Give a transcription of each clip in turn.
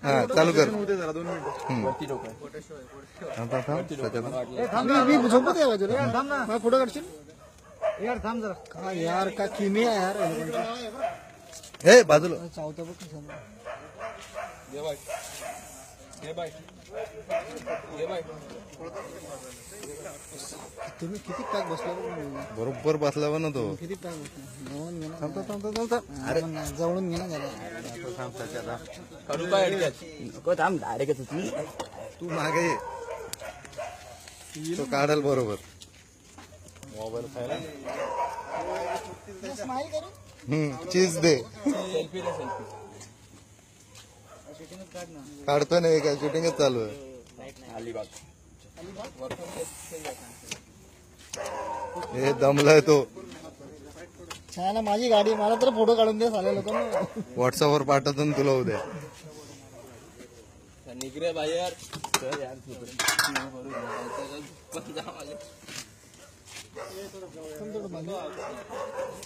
हा चालू कर. होते जरा 2 मिनिटं. वरती डोकं थांब थांब थांब त्याच्यात. थांब झोपत आहे बाजूला थांब ना मला फोटो काढशील यार थांब जरा काय यार का किमी आहे यार हे बाजूला. चावता बघ कसं ये बाय ये बाय ये बाय तुम्ही किती पॅक बसला बघ बरोबर बसला ना तो. किती पॅक बसला जवळून घे ना थांब थांब थांब थांब. अरे जवळून घे ना जरा थांब त्याच्यात. काढू काय अडक्यात नको थांब डायरेक्ट तुम्ही तू मागे ये. तो काढल बरोबर. मोबाईल खायला स्माइल करू चीज दे. सेल्फी रे सेल्फी काढतोय नाही का शूटिंगच चालू आहे. अलिबाग हे दमलाय तो. छान आहे माझी गाडी मला तर फोटो काढून दे साल्या लोकांना व्हॉट्सअपवर पाठवतो ना तुला उद्या. निघरे बाहेर चल यार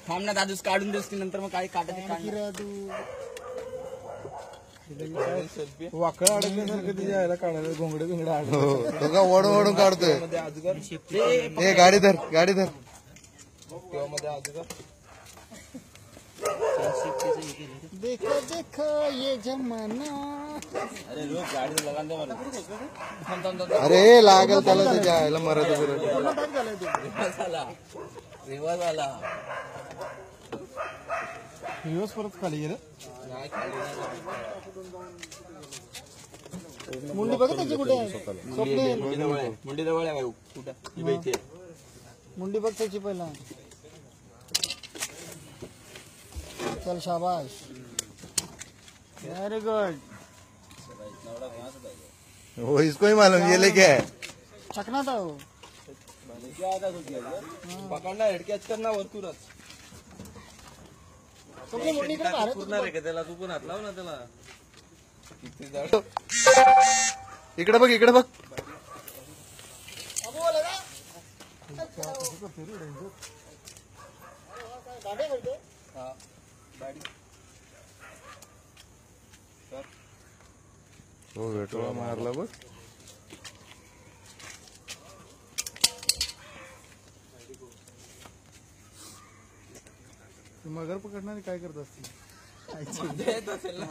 थांब ना दादूस काढून देस की नंतर मग काही काढायचं तू सेल्फी वाकड अडकल्यासारखं तिच्या यायला काढायला घोंगडे बिंगडे अडकले हो तो का ओढून ओढून काढतोय. मध्ये अजून हे गाडी धर गाडी धर. किंवा मध्ये अजून देखो देखो ये जमाना अरे लोक गाडी लगान दे मला थांब थांब थांब अरे लागल त्याला त्याच्या आयला मराठी बिराठी. रिवाज आला रिवाज आला दिवस परत खाली गेलं नाही खाली मुंडी बघ त्याची कुठे आहे स्वप्ने मुंडी जवळ आहे कुठं ही इथे मुंडी बघ त्याची पहिला चल शाबाश वेरी गुड हो इसको ही मालूम ये लेके है. चकना था वो पकडणार हेडकॅच करणार वरतूनच तुमची मुंडी इकडे मारत पूर्ण रे का त्याला तू पण हात लाव ना त्याला किती जड इकडे बघ इकडे बघ. अबो लगा गाडी करते हा गाडी हो भेटोळा मारला बघ. मगर पकडणारे काय करत असतील देत असेल ना